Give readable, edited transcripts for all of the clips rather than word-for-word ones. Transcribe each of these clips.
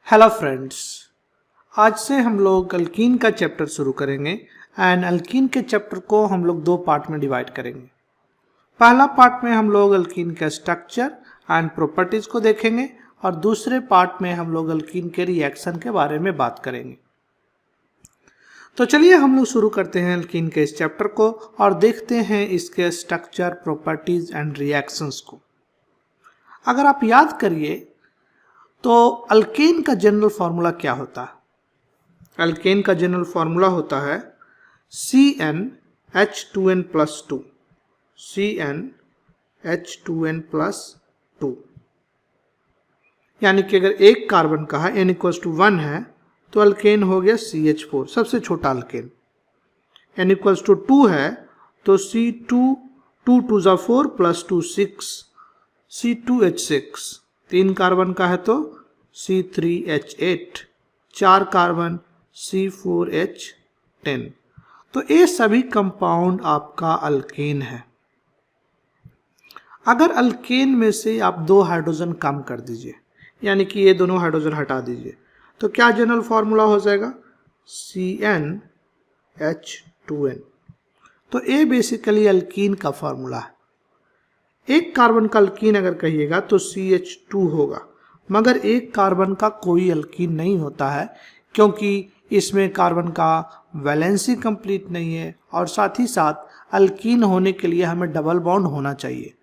Hello friends, आज से हम लोग अल्कीन का चैप्टर शुरू करेंगे एंड अल्कीन के चैप्टर को हम लोग दो पार्ट में डिवाइड करेंगे। पहला पार्ट में हम लोग अल्कीन का स्ट्रक्चर एंड प्रॉपर्टीज को देखेंगे और दूसरे पार्ट में हम लोग अल्कीन के रिएक्शन के बारे में बात करेंगे। तो चलिए हम लोग शुरू करते हैं अल्कीन के इस चैप्टर को और देखते हैं इसके स्ट्रक्चर, प्रॉपर्टीज एंड रिएक्शंस को। अगर आप याद करिए तो अल्केन का जनरल फार्मूला क्या होता है? अल्केन का जनरल फार्मूला होता है CnH2n+2, CnH2n+2। यानी कि अगर एक कार्बन का है n=1 है तो अल्केन हो गया CH4, सबसे छोटा अल्केन। n=2 है तो C2 + 2 6, C2H6। 3 कार्बन का है तो C3H8, 4 कार्बन C4H10। तो ये सभी कंपाउंड आपका अल्केन है। अगर अल्केन में से आप 2 हाइड्रोजन कम कर दीजिए, यानी कि ये दोनों हाइड्रोजन हटा दीजिए, तो क्या जनरल फार्मूला हो जाएगा? CnH2n। तो ये बेसिकली अल्कीन का फार्मूला है। एक कार्बन का अल्कीन अगर कहिएगा तो CH2 होगा, मगर एक कार्बन का कोई अल्कीन नहीं होता है क्योंकि इसमें कार्बन का वैलेंसी कंप्लीट नहीं है और साथ ही साथ अल्कीन होने के लिए हमें डबल बॉन्ड होना चाहिए।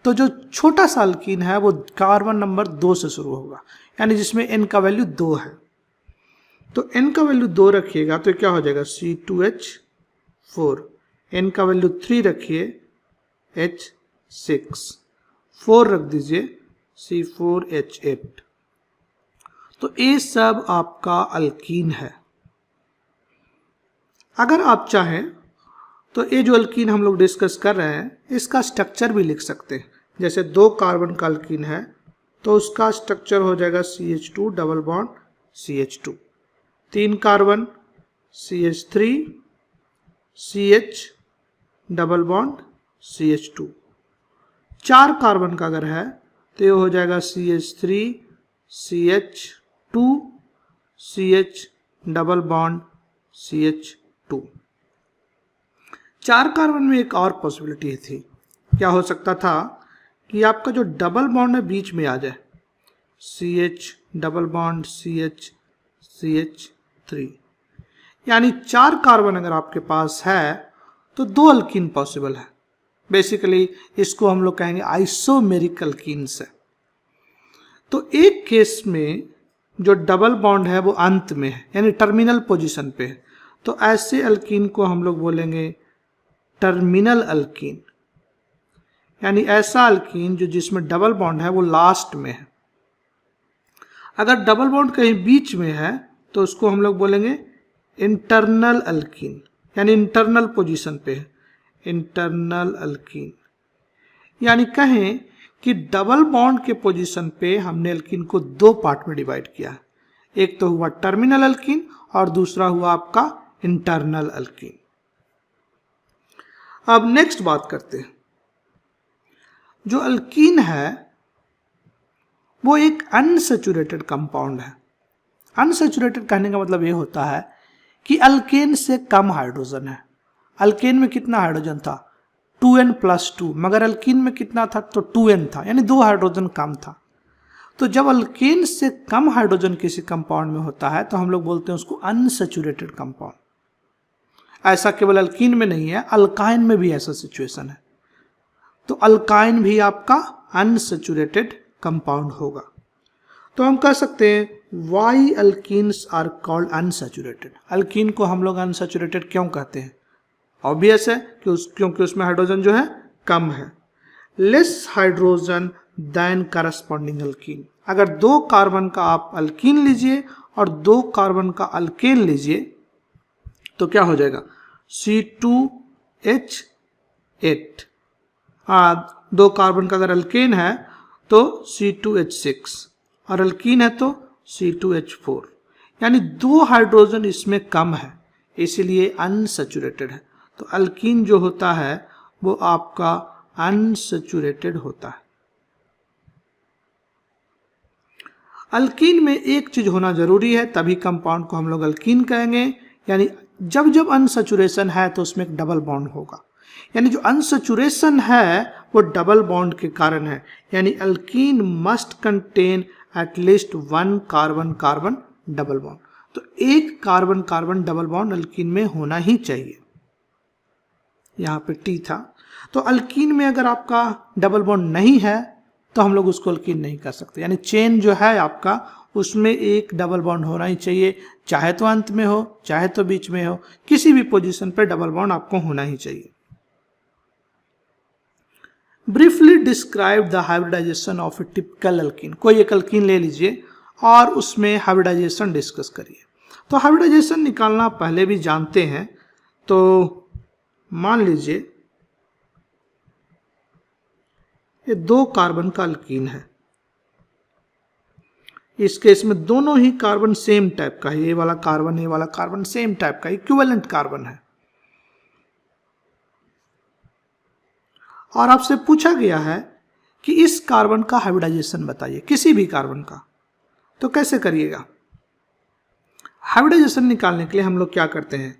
तो जो छोटा सा अल्कीन है वो कार्बन नंबर 2 से शुरू होगा, यानी जिसमें n का वैल्यू 2 है। तो n का वैल्यू 2 रखिएगा तो क्या हो जाएगा? C2H4। n का वैल्यू 3 रखिए, H6, 4 रख दीजिए, C4H8। तो ये सब आपका अल्कीन है। अगर आप चाहें तो ये जो अल्कीन हम लोग डिस्कस कर रहे हैं इसका स्ट्रक्चर भी लिख सकते हैं। जैसे 2 कार्बन का अल्कीन है तो उसका स्ट्रक्चर हो जाएगा CH2 double bond CH2। 3 carbon CH3 CH double bond CH2। 4 carbon का अगर है तो ये हो जाएगा CH3 CH2 CH double bond CH2। 4 carbon में एक और पॉसिबिलिटी थी। क्या हो सकता था कि आपका जो डबल बॉन्ड है बीच में आ जाए, CH double bond CH CH3। यानी 4 कार्बन अगर आपके पास है तो 2 अल्कीन पॉसिबल है। बेसिकली इसको हम लोग कहेंगे आइसोमेरिक अल्कीन्स है। तो एक केस में जो डबल बॉन्ड है वो अंत में है, यानी टर्मिनल पोजीशन पे है, तो ऐसे अल्कीन को हम लोग बोलेंगे टर्मिनल अल्कीन। यानी ऐसा अल्कीन जो जिसमें डबल बॉन्ड है वो लास्ट में है। अगर डबल बॉन्ड कहीं बीच में है तो उसको हम लोग बोलेंगे इंटरनल अल्कीन, यानी इंटरनल पोजीशन पे है, इंटरनल अल्कीन। यानी कहें कि डबल बॉन्ड के पोजीशन पे हमने अल्कीन को 2 पार्ट में डिवाइड किया है। एक तो हुआ टर्मिनल अल्कीन और दूसरा हुआ आपका इंटरनल अल्कीन। अब नेक्स्ट बात करते हैं। जो अल्कीन है वो एक अनसैचुरेटेड कंपाउंड है। अनसैचुरेटेड कहने का मतलब ये होता है कि अल्केन से कम हाइड्रोजन है। अल्केन में कितना हाइड्रोजन था? 2n+2, मगर अल्कीन में कितना था? तो 2n था, यानी 2 हाइड्रोजन कम था। तो जब अल्केन से कम हाइड्रोजन किसी कंपाउंड में होता है तो हम लोग बोलते हैं उसको अनसैचुरेटेड कंपाउंड। ऐसा केवल अल्कीन में नहीं है, अल्काइन में भी ऐसा सिचुएशन है। तो अल्काइन भी आपका अनसैचुरेटेड कंपाउंड होगा। तो हम कह सकते हैं why alkenes are called unsaturated. Alkene को हम लोग अनसैचुरेटेड क्यों कहते हैं? ऑब्वियस है क्योंकि उसमें हाइड्रोजन जो है कम है। Less hydrogen than corresponding alkene. अगर 2 कार्बन का आप अल्कीन लीजिए और 2 कार्बन का अल्केन लीजिए तो क्या हो जाएगा? C2H8। 2 कार्बन का अगर अल्केन है तो C2H6 और अल्कीन है तो C2H4। यानी 2 हाइड्रोजन इसमें कम है, इसीलिए अनसैचुरेटेड है। तो अल्कीन जो होता है वो आपका अनसैचुरेटेड होता है। अल्कीन में एक चीज होना जरूरी है, तभी कंपाउंड को हम लोग अल्कीन कहेंगे, यानी जब जब अनसैचुरेशन है तो उसमें एक डबल बॉन्ड होगा, यानी जो अनसैचुरेशन है वो डबल बॉन्ड के कारण है, यानी alkyne must contain at least one carbon carbon double bond. तो एक carbon carbon double bond alkyne में होना ही चाहिए। यहाँ पे टी था, तो अल्कीन में अगर आपका डबल बॉन्ड नहीं है तो हम लोग उसको अल्कीन नहीं कर सकते, यानी चेन जो है आपका उसमें एक डबल बॉन्ड होना ही चाहिए, चाहे तो अंत में हो चाहे तो बीच में हो, किसी भी पोजीशन पे डबल बॉन्ड आपको होना ही चाहिए। Briefly describe the hybridization of a typical alkene. कोई एक अल्कीन ले लीजिए और उसमें हाइब्रिडाइजेशन डिस्कस करिए। तो हाइब्रिडाइजेशन निकालना पहले भी जानते हैं, तो मान लीजिए ये 2 कार्बन का अल्कीन है, इस केस में दोनों ही कार्बन सेम टाइप का है, ये वाला कार्बन सेम टाइप का इक्विवेलेंट कार्बन है, और आपसे पूछा गया है कि इस कार्बन का हाइब्रिडाइजेशन बताइए, किसी भी कार्बन का। तो कैसे करिएगा? हाइब्रिडाइजेशन निकालने के लिए हम लोग क्या करते हैं,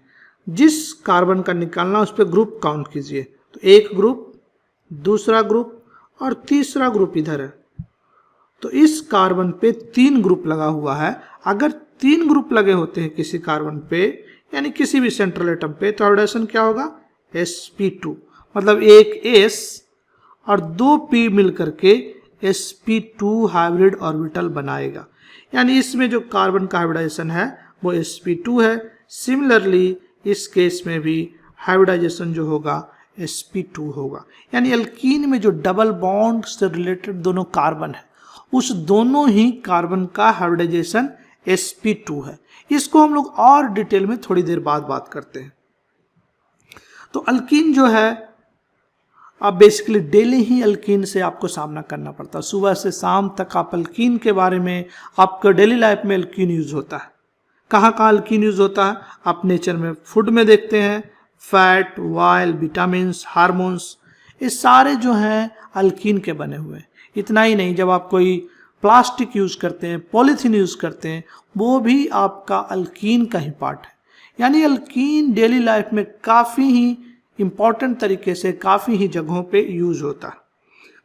जिस कार्बन का निकालना उस पर ग्रुप काउंट कीजिए। तो एक ग्रुप, दूसरा ग्रुप और तीसरा ग्रुप इधर है, तो इस कार्बन पे 3 ग्रुप लगा हुआ है। अगर 3 ग्रुप लगे होते हैं किसी कार्बन पे, यानी किसी भी सेंट्रल एटम पे, तो हाइब्रिडाइजेशन क्या होगा? sp2, मतलब एक s और 2 p मिलकर के sp2 हाइब्रिड ऑर्बिटल बनाएगा, यानी इसमें जो कार्बन का हाइब्रिडाइजेशन है वो sp2 है। सिमिलरली इस केस में भी हाइब्रिडाइजेशन जो होगा sp2 होगा, यानी अल्कीन में जो डबल बॉन्ड से रिलेटेड दोनों कार्बन है उस दोनों ही कार्बन का हाइब्रिडाइजेशन sp2 है। इसको हम लोग और डिटेल में थोड़ी देर बाद बात करते हैं। तो अल्कीन जो है, आप बेसिकली डेली ही अल्कीन से आपको सामना करना पड़ता है, सुबह से शाम तक आप अल्कीन के बारे में, आपका डेली लाइफ में अल्कीन यूज होता है। कहाँ कहाँ अल्कीन यूज होता है? आप नेचर में फूड में देखते हैं, फैट, ऑयल, विटामिन्स, हार्मोन्स, ये सारे जो हैं अल्कीन के बने हुए हैं। इतना ही नहीं, जब आप कोई प्लास्टिक यूज करते हैं, पॉलीथीन यूज करते हैं, वो भी आपका अल्कीन का ही पार्ट है। यानी अल्कीन डेली लाइफ में काफ़ी ही इंपॉर्टेंट तरीके से काफ़ी ही जगहों पे यूज होता है।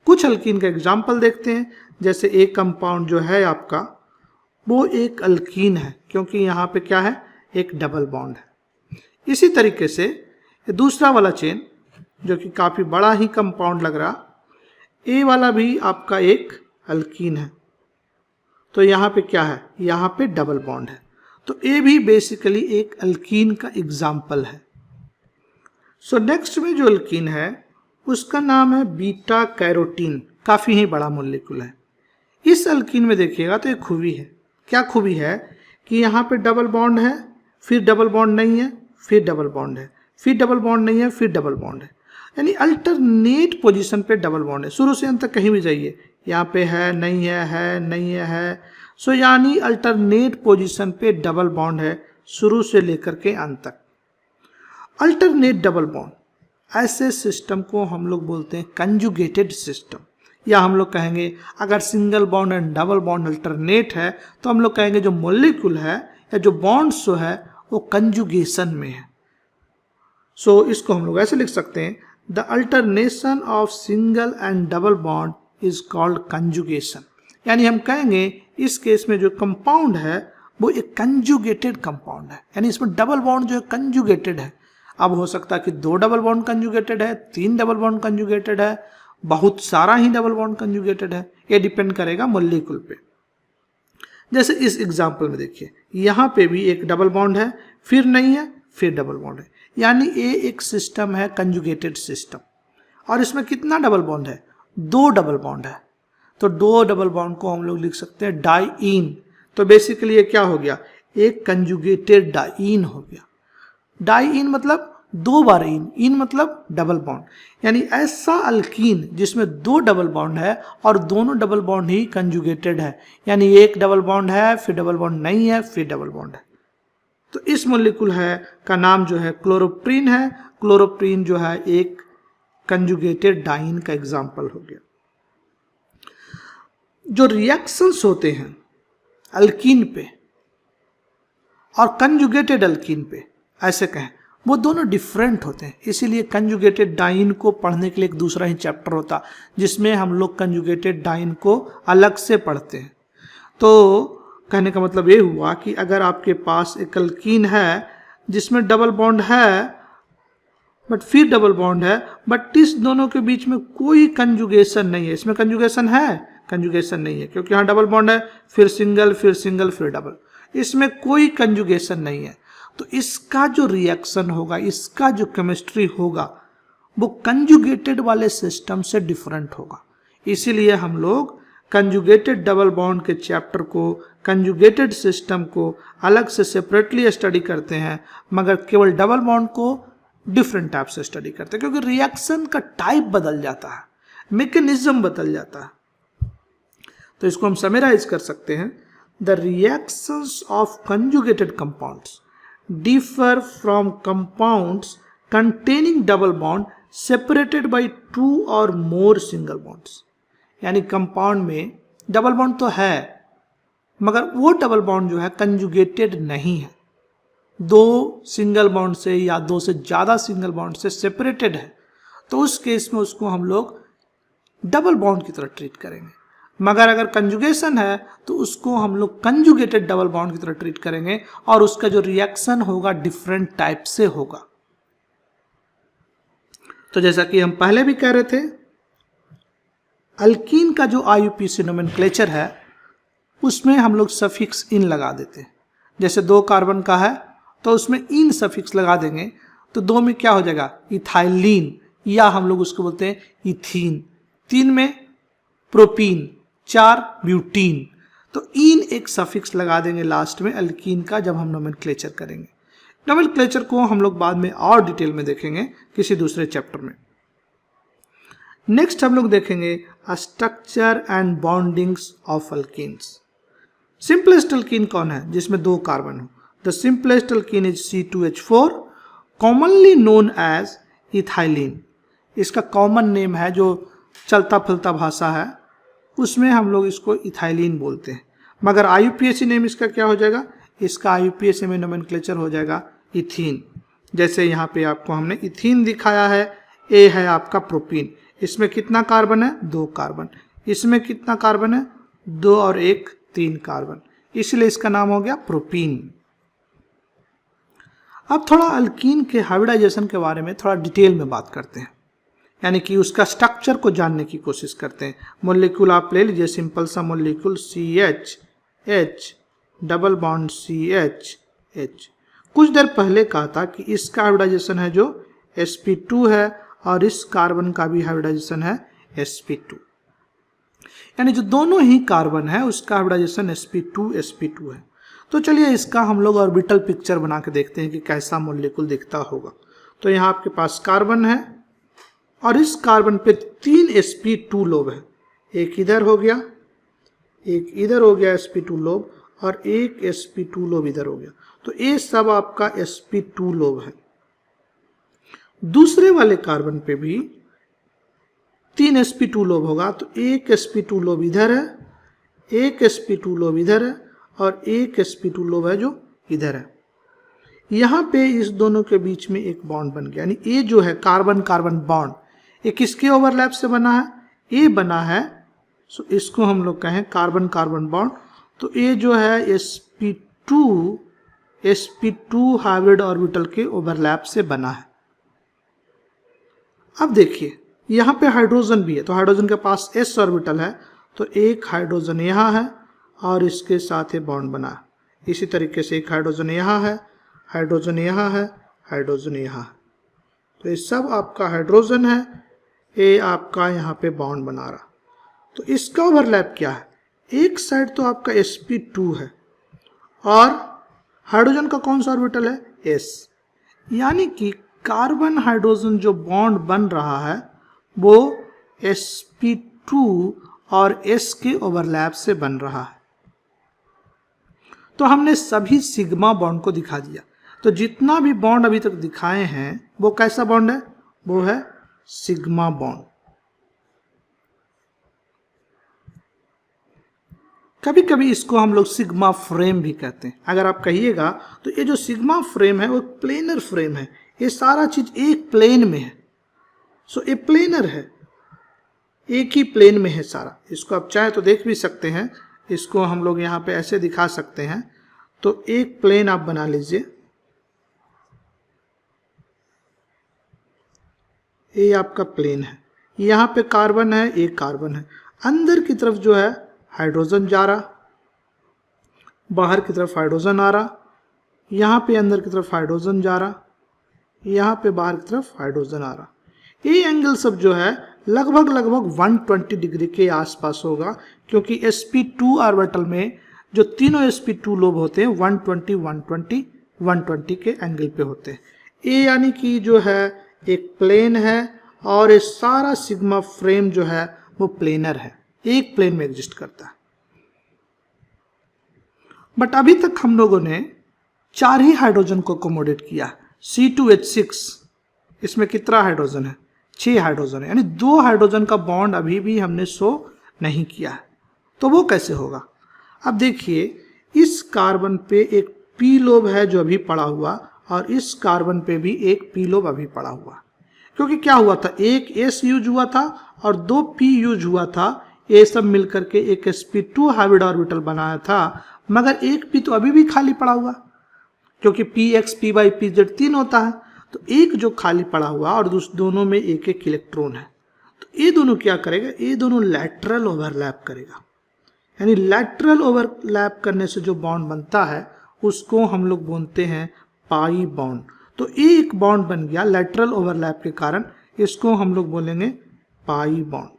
कुछ अल्कीन का एग्जाम्पल देखते हैं, जैसे एक कंपाउंड जो है आपका वो एक अल्कीन है, क्योंकि यहाँ पे क्या है? एक डबल बॉन्ड है। इसी तरीके से दूसरा वाला चेन जो कि काफ़ी बड़ा ही कंपाउंड लग रहा, ए वाला भी आपका एक अल्कीन है, तो यहाँ पे क्या है? यहाँ पे डबल बॉन्ड है, तो ए भी बेसिकली एक अल्कीन का एग्जाम्पल है। सो नेक्स्ट में जो अल्कीन है उसका नाम है बीटा कैरोटीन, काफ़ी ही बड़ा मॉलिक्यूल है। इस अल्कीन में देखिएगा तो एक खूबी है। क्या खूबी है? कि यहाँ पे डबल बॉन्ड है, फिर डबल बॉन्ड नहीं है, फिर डबल बॉन्ड है, फिर डबल बॉन्ड नहीं है, फिर डबल बॉन्ड है, यानी अल्टरनेट पोजीशन पे डबल बॉन्ड है। शुरू से अंत तक कहीं भी जाइए, यहाँ पे है नहीं है नहीं है। सो यानी अल्टरनेट पोजीशन पे डबल बॉन्ड है शुरू से लेकर के अंत तक। अल्टरनेट डबल बॉन्ड, ऐसे सिस्टम को हम लोग बोलते हैं कंजुगेटेड सिस्टम, या हम लोग कहेंगे अगर single bond and double bond alternate है तो हम लोग कहेंगे जो मॉलिक्यूल है या जो बॉन्ड्स जो है वो कंजुगेशन में है। सो इसको हम लोग ऐसे लिख सकते हैं, the alternation of single and double bond is called conjugation. यानी हम कहेंगे इस केस में जो कंपाउंड है वो एक कंजुगेटेड कंपाउंड है, यानी इसमें डबल बॉन्ड जो है कंजुगेटेड है। अब हो सकता है कि 2 डबल बॉन्ड कंजुगेटेड है, 3 डबल बॉन्ड कंजुगेटेड है, बहुत सारा ही डबल बॉन्ड कंजुगेटेड है, ये डिपेंड करेगा मॉलिक्यूल पे। जैसे इस एग्जांपल में देखिए, यहाँ पे भी एक डबल बॉन्ड है, फिर नहीं है, फिर डबल बॉन्ड है, यानी ये एक सिस्टम है कंजुगेटेड सिस्टम। और इसमें कितना डबल बॉन्ड है? 2 डबल बॉन्ड है, तो 2 डबल बॉन्ड को हम लोग लिख सकते हैं डाईइन। तो बेसिकली ये क्या हो गया? एक कंजुगेटेड डाईइन हो गया। डाईइन मतलब 2 बार इन, इन मतलब डबल बॉन्ड, यानी ऐसा अल्कीन जिसमें 2 डबल बॉन्ड है और दोनों डबल बॉन्ड ही कंजुगेटेड है, यानी एक डबल बॉन्ड है, फिर डबल बॉन्ड नहीं है, फिर डबल बॉन्ड है। तो इस मॉलिक्यूल है का नाम जो है क्लोरोप्रीन है। क्लोरोप्रीन जो है एक कंजुगेटेड डाईन का एग्जाम्पल हो गया। जो रिएक्शंस होते हैं अल्कीन पे और कंजुगेटेड अल्कीन पे, ऐसे कहें, वो दोनों डिफरेंट होते हैं। इसीलिए कंजुगेटेड डाइन को पढ़ने के लिए एक दूसरा ही चैप्टर होता, जिसमें हम लोग कंजुगेटेड डाइन को अलग से पढ़ते हैं। तो कहने का मतलब ये हुआ कि अगर आपके पास एक अल्कीन है जिसमें डबल बॉन्ड है बट फिर डबल बॉन्ड है, बट इस दोनों के बीच में कोई कंजुगेशन नहीं है, इसमें कंजुगेशन है, कंजुगेशन नहीं है, क्योंकि यहाँ डबल बॉन्ड है, फिर सिंगल, फिर सिंगल, फिर डबल, इसमें कोई कंजुगेशन नहीं है। तो इसका जो रिएक्शन होगा, इसका जो केमिस्ट्री होगा, वो कंजुगेटेड वाले सिस्टम से डिफरेंट होगा। इसीलिए हम लोग कंजुगेटेड डबल बॉन्ड के चैप्टर को, कंजुगेटेड सिस्टम को अलग से सेपरेटली स्टडी करते हैं, मगर केवल डबल बॉन्ड को डिफरेंट टाइप से स्टडी करते हैं, क्योंकि रिएक्शन का टाइप बदल जाता है, मैकेनिज्म बदल जाता है। तो इसको हम समराइज कर सकते हैं, the reactions of conjugated compounds differ from compounds containing double bond separated by 2 or more single bonds। यानी कंपाउंड में डबल बॉन्ड तो है, मगर वो डबल बॉन्ड जो है कंजुगेटेड नहीं है, दो सिंगल बॉन्ड से या दो से ज्यादा सिंगल बॉन्ड से सेपरेटेड है, तो उस केस में उसको हम लोग डबल बॉन्ड की तरह ट्रीट करेंगे। मगर अगर कंजुगेशन है तो उसको हम लोग कंजुगेटेड डबल बॉन्ड की तरह ट्रीट करेंगे, और उसका जो रिएक्शन होगा डिफरेंट टाइप से होगा। तो जैसा कि हम पहले भी कह रहे थे, अल्कीन का जो आईयूपीएसी नोमेनक्लेचर है उसमें हम लोग सफिक्स इन लगा देते हैं। जैसे 2 कार्बन का है तो उसमें इन सफिक्स लगा देंगे, तो 2 में क्या हो जाएगा, इथाइलिन, या हम लोग उसको बोलते हैं इथीन। 3 में प्रोपीन, 4 ब्यूटीन। तो इन एक सफिक्स लगा देंगे लास्ट में अल्कीन का, जब हम नोमेनक्लेचर करेंगे। नोमेनक्लेचर को हम लोग बाद में और डिटेल में देखेंगे किसी दूसरे चैप्टर में। नेक्स्ट हम लोग देखेंगे structure and bondings of alkenes. Simplest alkene कौन है, जिसमें 2 कार्बन हो? The simplest alkene is C2H4, commonly known as ethylene. इसका कॉमन नेम है, जो चलता फिरता भाषा है उसमें हम लोग इसको इथाइलिन बोलते हैं। मगर आईयूपीएसी नेम इसका क्या हो जाएगा, इसका आईयूपीएसी में नोमेनक्लेचर हो जाएगा इथीन। जैसे यहाँ पे आपको हमने इथीन दिखाया है, ए है आपका प्रोपीन, इसमें कितना कार्बन है, 2 कार्बन, इसमें कितना कार्बन है, 2 और 1 3 कार्बन, इसलिए इसका नाम हो गया प्रोपीन। अब थोड़ा अल्कीन के हाइब्रिडाइजेशन के बारे में थोड़ा डिटेल में बात करते हैं, यानी कि उसका स्ट्रक्चर को जानने की कोशिश करते हैं। मॉलिक्यूल आप ले लीजिए, सिंपल सा molecule CH double bond CH। कुछ देर पहले कहा था कि इसका हाइब्रिडाइजेशन है जो sp2 है, और इस कार्बन का भी हाइब्रिडाइजेशन है sp2, यानी जो दोनों ही कार्बन है उसका हाइब्रिडाइजेशन sp2 है। तो चलिए इसका हम लोग ऑर्बिटल पिक्चर बना के देखते हैं कि कैसा मॉलिक्यूल दिखता होगा। तो यहाँ आपके पास कार्बन है, और इस कार्बन पे 3 sp2 लोब है, एक इधर हो गया, एक इधर हो गया sp2 लोब, और एक sp2 लोब इधर हो गया। तो ये सब आपका sp2 लोब है। दूसरे वाले कार्बन पे भी 3 sp2 लोब होगा, तो एक sp2 लोब इधर है, एक sp2 लोब इधर है, और एक sp2 लोब है जो इधर है। यहाँ पे इस दोनों के बीच में एक बॉन्ड बन गया, यानी ये जो है कार्बन कार्बन बॉन्ड, ये किसके ओवरलैप से बना है, ये बना है, सो इसको हम लोग कहें कार्बन कार्बन बॉन्ड। तो ये जो है sp2 हाइब्रिड ऑर्बिटल के ओवरलैप से बना है। अब देखिए यहाँ पे हाइड्रोजन भी है, तो हाइड्रोजन के पास s ऑर्बिटल है, तो एक हाइड्रोजन यहाँ है और इसके साथ ये बॉन्ड बना है। इसी तरीके से एक हाइड्रोजन यहाँ है, हाइड्रोजन यहाँ है, हाइड्रोजन यहाँ है, तो ये सब आपका हाइड्रोजन है, ये आपका यहाँ पे बॉन्ड बना रहा। तो इसका ओवरलैप क्या है, एक साइड तो आपका sp2 है, और हाइड्रोजन का कौन सा ऑर्बिटल है, s, यानी कि कार्बन हाइड्रोजन जो बॉन्ड बन रहा है वो sp2 और s के ओवरलैप से बन रहा है। तो हमने सभी सिग्मा बॉन्ड को दिखा दिया। तो जितना भी बॉन्ड अभी तक दिखाए हैं वो कैसा बॉन्ड है, वो है सिग्मा बॉन्ड। कभी कभी इसको हम लोग सिग्मा फ्रेम भी कहते हैं। अगर आप कहिएगा तो ये जो सिग्मा फ्रेम है वो प्लेनर फ्रेम है, ये सारा चीज एक प्लेन में है। सो ये प्लेनर है, एक ही प्लेन में है सारा। इसको आप चाहे तो देख भी सकते हैं, इसको हम लोग यहाँ पे ऐसे दिखा सकते हैं। तो एक प्लेन आप बना लीजिए, ये आपका प्लेन है, यहाँ पे कार्बन है, एक कार्बन है, अंदर की तरफ जो है हाइड्रोजन जा रहा, बाहर की तरफ हाइड्रोजन आ रहा, यहाँ पे अंदर की तरफ हाइड्रोजन जा रहा, यहाँ पे बाहर की तरफ हाइड्रोजन आ रहा। ये एंगल सब जो है लगभग 120 डिग्री के आसपास होगा, क्योंकि sp2 ऑर्बिटल में जो तीनों sp2 लोब होते हैं 120, 120, 120 के एंगल पे होते हैं। ये यानी कि जो है एक प्लेन है, और ये सारा सिग्मा फ्रेम जो है वो प्लेनर है, एक प्लेन में एग्जिस्ट करता है। बट अभी तक हम लोगों ने 4 ही हाइड्रोजन को अकोमोडेट किया। C2H6, इसमें कितना हाइड्रोजन है? 6 हाइड्रोजन है, यानी 2 हाइड्रोजन का बॉन्ड अभी भी हमने शो नहीं किया है। तो वो कैसे होगा? अब देखिए, इस कार्बन पे एक p लोब है जो अभी पड़ा हुआ, और इस कार्बन पे भी एक p लोब अभी पड़ा हुआ। क्योंकि क्या हुआ था, एक S यूज हुआ था और 2 p यूज हुआ था, ये सब मिलकर के एक sp2 हाइब्रिड ऑर्बिटल बनाया था। मगर एक p तो अभी भी खाली पड़ा हुआ, क्योंकि px p y pz 3 होता है। तो एक जो खाली पड़ा हुआ और दोनों में एक एक इलेक्ट्रॉन है, तो ये दोनों क्या करेगा, ये दोनों लैटरल ओवरलैप करेगा। यानी लैटरल ओवरलैप करने से जो बॉन्ड बनता है उसको हम लोग बोलते हैं पाई बॉन्ड। तो एक बॉन्ड बन गया लैटरल ओवरलैप के कारण, इसको हम लोग बोलेंगे पाई बॉन्ड।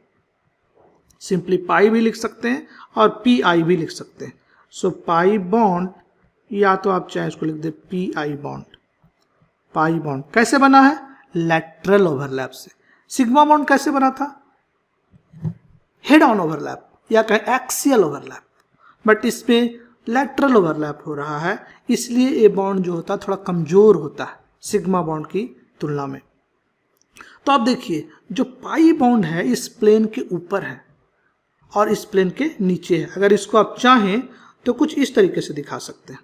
सिंपली पाई भी लिख सकते हैं और पी आई भी लिख सकते हैं। सो पाई बॉन्ड, या तो आप चाहे इसको लिख दे P I bond. Pi bond कैसे बना है? लैटरल ओवरलैप से। सिग्मा बॉन्ड कैसे बना था? हेड ऑन ओवरलैप या कहें एक्सियल ओवरलैप, बट इसमें लैटरल ओवरलैप हो रहा है, इसलिए ये बॉन्ड जो होता है थोड़ा कमजोर होता है सिग्मा बॉन्ड की तुलना में। तो आप देखिए, जो पाई बॉन्ड है इस प्लेन के ऊपर है और इस प्लेन के नीचे है। अगर इसको आप चाहें तो कुछ इस तरीके से दिखा सकते हैं।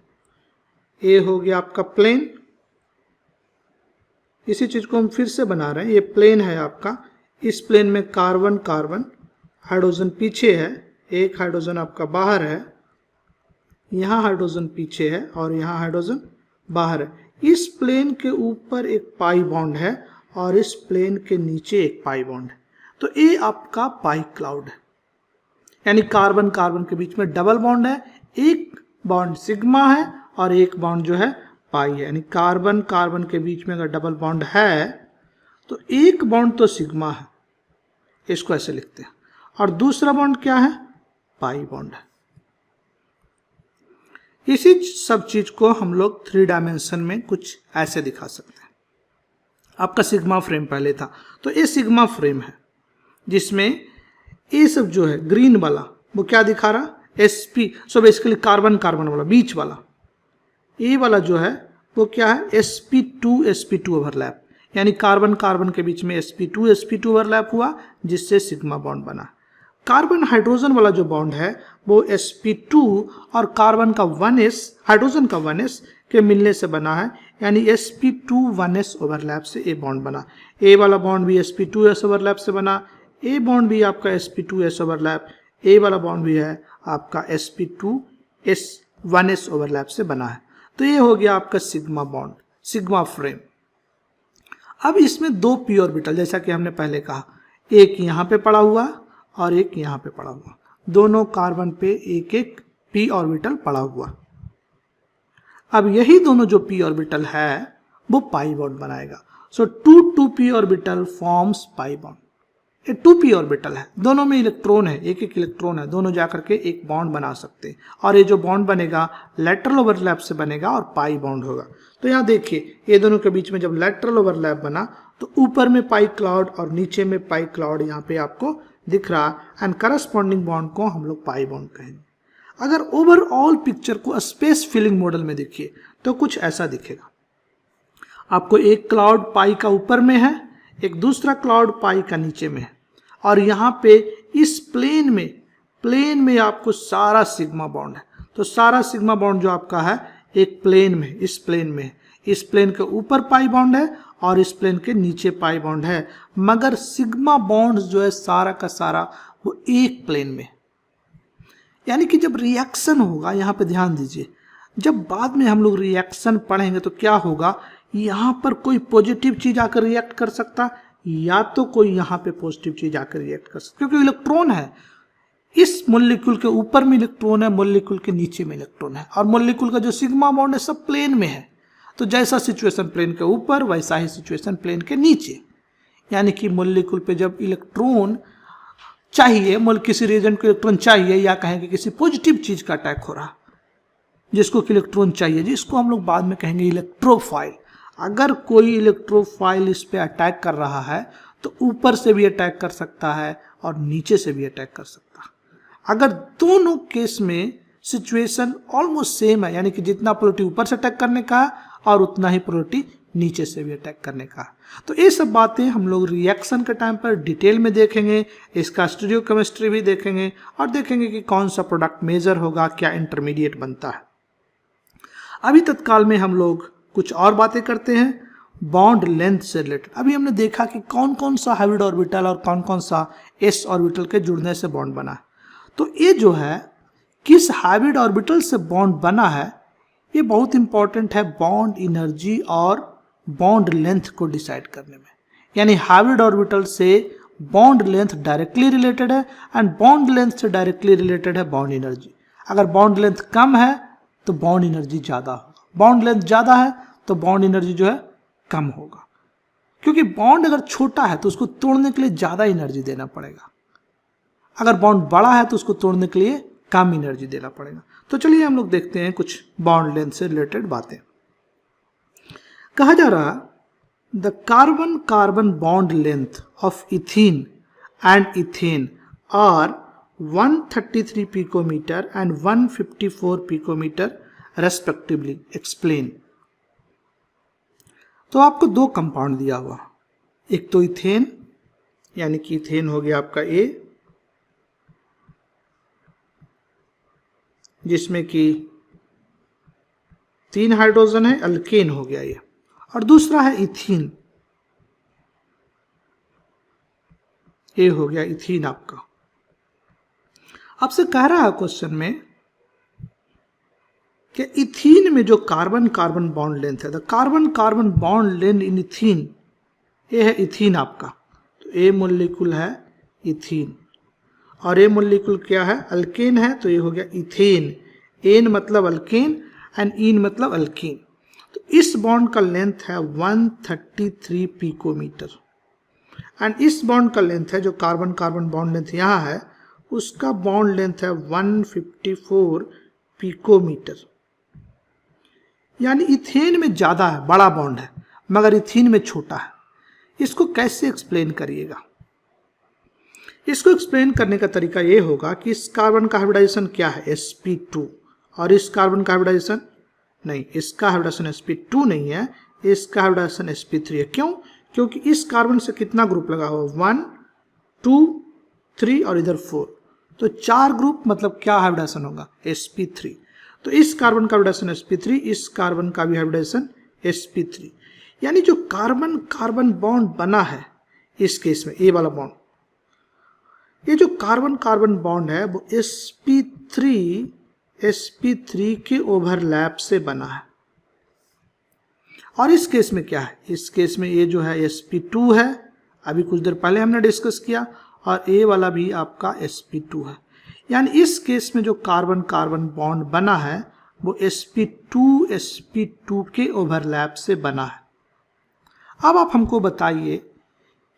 ये हो गया आपका प्लेन, इसी चीज को हम फिर से बना रहे हैं। ये प्लेन है आपका, इस प्लेन में कार्बन कार्बन, हाइड्रोजन पीछे है, एक हाइड्रोजन आपका बाहर है, यहाँ हाइड्रोजन पीछे है और यहाँ हाइड्रोजन बाहर है। इस प्लेन के ऊपर एक पाई बॉन्ड है और इस प्लेन के नीचे एक पाई बॉन्ड है। तो ये आपका पाई क्लाउड है, यानी कार्बन कार्बन के बीच में डबल बॉन्ड है, एक बॉन्ड सिग्मा है और एक बॉन्ड जो है पाई है। यानी कार्बन कार्बन के बीच में अगर डबल बॉन्ड है तो एक बॉन्ड तो सिग्मा है, इसको ऐसे लिखते हैं, और दूसरा बॉन्ड क्या है? पाई बॉन्ड है। इसी सब चीज को हम लोग 3 डायमेंशन में कुछ ऐसे दिखा सकते हैं। आपका सिग्मा फ्रेम पहले था, तो ये सिग्मा फ्रेम है जिसमें ये सब जो है ग्रीन वाला वो क्या दिखा रहा? sp, so basically carbon carbon वाला बीच वाला, ये वाला जो है वो क्या है? sp2 ओवरलैप, यानी कार्बन कार्बन के बीच में sp2 ओवरलैप हुआ जिससे सिग्मा बॉन्ड बना। कार्बन हाइड्रोजन वाला जो बॉन्ड है वो sp2 और कार्बन का 1s, हाइड्रोजन का 1s के मिलने से बना है, यानी sp2 1s ओवरलैप से ये बॉन्ड बना। ए वाला बॉन्ड भी sp2s ओवरलैप से बना, ए बॉन्ड भी आपका sp2s ओवरलैप, ए वाला बॉन्ड भी है आपका sp2s 1s ओवरलैप से बना है। तो ये हो गया आपका सिग्मा बॉन्ड, सिग्मा फ्रेम। अब इसमें 2 p ऑर्बिटल, जैसा कि हमने पहले कहा, एक यहाँ पे पड़ा हुआ और एक यहाँ पे पड़ा हुआ, दोनों कार्बन पे एक एक p ऑर्बिटल पड़ा हुआ। अब यही दोनों जो p ऑर्बिटल है वो पाई बॉन्ड बनाएगा। सो 2 p orbital forms pi bond. ये 2p ऑर्बिटल है, दोनों में इलेक्ट्रॉन है, एक एक इलेक्ट्रॉन है, दोनों जाकर के एक बॉन्ड बना सकते हैं, और ये जो बॉन्ड बनेगा लैटरल ओवरलैप से बनेगा और पाई बॉन्ड होगा। तो यहाँ देखिए, ये दोनों के बीच में जब लैटरल ओवरलैप बना तो ऊपर में पाई क्लाउड और नीचे में पाई क्लाउड यहाँ पे आपको दिख रहा, एंड करस्पॉन्डिंग बॉन्ड को हम लोग पाई बॉन्ड कहेंगे। अगर ओवरऑल पिक्चर को स्पेस फिलिंग मॉडल में देखिए तो कुछ ऐसा दिखेगा। आपको एक क्लाउड पाई का ऊपर में है, एक दूसरा क्लाउड पाई का नीचे में है, और यहाँ पे इस प्लेन में प्लेन में आपको सारा सिग्मा बॉन्ड है। तो सारा सिग्मा बॉन्ड जो आपका है एक प्लेन में, इस प्लेन में, इस प्लेन के ऊपर पाई बॉन्ड है और इस प्लेन के नीचे पाई बॉन्ड है, मगर सिग्मा बॉन्ड जो है सारा का सारा वो एक प्लेन में। यानी कि जब रिएक्शन होगा, यहाँ पे ध्यान दीजिए, जब बाद में हम लोग रिएक्शन पढ़ेंगे तो क्या होगा, यहाँ पर कोई पॉजिटिव चीज आकर रिएक्ट कर सकता या तो कोई यहाँ पे पॉजिटिव चीज आकर रिएक्ट कर सकता, क्योंकि इलेक्ट्रॉन है, इस मॉलिक्यूल के ऊपर में इलेक्ट्रॉन है, मॉलिक्यूल के नीचे में इलेक्ट्रॉन है, और मॉलिक्यूल का जो सिग्मा बॉन्ड है सब प्लेन में है। तो जैसा सिचुएशन प्लेन के ऊपर वैसा ही सिचुएशन प्लेन के नीचे। यानी कि मॉलिक्यूल पे जब इलेक्ट्रॉन चाहिए, किसी रिएजेंट को इलेक्ट्रॉन चाहिए, या कहेंगे किसी पॉजिटिव चीज का अटैक हो रहा जिसको कि इलेक्ट्रॉन चाहिए, जिसको हम लोग बाद में कहेंगे इलेक्ट्रोफाइल। अगर कोई इलेक्ट्रोफाइल इस पे अटैक कर रहा है तो ऊपर से भी अटैक कर सकता है और नीचे से भी अटैक कर सकता है। अगर दोनों केस में सिचुएशन ऑलमोस्ट सेम है, यानी कि जितना प्रोबेबिलिटी ऊपर से अटैक करने का है और उतना ही प्रोबेबिलिटी नीचे से भी अटैक करने का है। तो ये सब बातें हम लोग रिएक्शन के टाइम पर डिटेल में देखेंगे, इसका स्टीरियोकेमिस्ट्री भी देखेंगे और देखेंगे कि कौन सा प्रोडक्ट मेजर होगा, क्या इंटरमीडिएट बनता है। अभी तत्काल में हम लोग कुछ और बातें करते हैं बॉन्ड लेंथ से रिलेटेड। अभी हमने देखा कि कौन कौन सा हाइब्रिड ऑर्बिटल और कौन कौन सा एस ऑर्बिटल के जुड़ने से बॉन्ड बना है। तो ये जो है किस हाइब्रिड ऑर्बिटल से बॉन्ड बना है, ये बहुत इंपॉर्टेंट है बॉन्ड एनर्जी और बॉन्ड लेंथ को डिसाइड करने में। यानी हाइब्रिड ऑर्बिटल से बॉन्ड लेंथ डायरेक्टली रिलेटेड है एंड बॉन्ड लेंथ से डायरेक्टली रिलेटेड है बॉन्ड एनर्जी। अगर बॉन्ड लेंथ कम है तो बॉन्ड एनर्जी ज्यादा होगा, बॉन्ड लेंथ ज्यादा है तो बॉन्ड एनर्जी जो है कम होगा। क्योंकि बॉन्ड अगर छोटा है तो उसको तोड़ने के लिए ज्यादा एनर्जी देना पड़ेगा, अगर बॉन्ड बड़ा है तो उसको तोड़ने के लिए कम एनर्जी देना पड़ेगा। तो चलिए हम लोग देखते हैं कुछ बॉन्ड लेंथ से रिलेटेड बातें। कहा जा रहा the carbon carbon bond length of ethene and ethane are 133 picometre and 154 picometre respectively, explain. तो आपको दो कंपाउंड दिया हुआ, एक तो इथेन, यानी कि इथेन हो गया आपका ए, जिसमें कि 3 हाइड्रोजन है, अल्केन हो गया ये, और दूसरा है इथीन, ये हो गया इथीन आपका। आपसे कह रहा है क्वेश्चन में कि इथीन में जो कार्बन कार्बन बॉन्ड लेंथ है, the carbon carbon bond length in ethene, ये है इथीन आपका। तो ए मोलिक्यूल है इथीन और ए मोलिक्यूल क्या है, अल्केन है, तो ये हो गया इथेन। एन मतलब अल्केन एंड इन मतलब अल्कीन। तो इस बॉन्ड का लेंथ है 133 पिकोमीटर एंड इस बॉन्ड का लेंथ है जो कार्बन कार्बन बॉन्ड लेंथ यहाँ है, उसका बॉन्ड लेंथ है 154 पिकोमीटर। यानी इथेन में ज्यादा है, बड़ा बॉन्ड है, मगर इथीन में छोटा है। इसको कैसे एक्सप्लेन करिएगा? इसको एक्सप्लेन करने का तरीका ये होगा कि इस कार्बन का हाइब्रिडाइजेशन क्या है, sp2, और इस कार्बन का हाइब्रिडाइजेशन नहीं, इसका हाइब्रिडाइजेशन sp2 नहीं है, इसका हाइब्रिडाइजेशन sp3 है। क्यों? क्योंकि इस कार्बन से कितना ग्रुप लगा हुआ, 1 2 3 और इधर 4, तो 4 ग्रुप, मतलब क्या हाइब्रिडाइजेशन होगा, sp3। तो इस कार्बन का हाइब्रिडाइजेशन sp3, इस कार्बन का भी हाइब्रिडाइजेशन sp3। यानी जो कार्बन कार्बन बॉन्ड बना है इस केस में, ए वाला बॉन्ड, ये जो कार्बन कार्बन बॉन्ड है वो sp3 के ओवरलैप से बना है। और इस केस में क्या है, इस केस में ये जो है sp2 है, अभी कुछ देर पहले हमने डिस्कस किया, और ए वाला भी आपका sp2 है। यानी इस केस में जो कार्बन कार्बन बॉन्ड बना है वो sp2 के ओवरलैप से बना है। अब आप हमको बताइए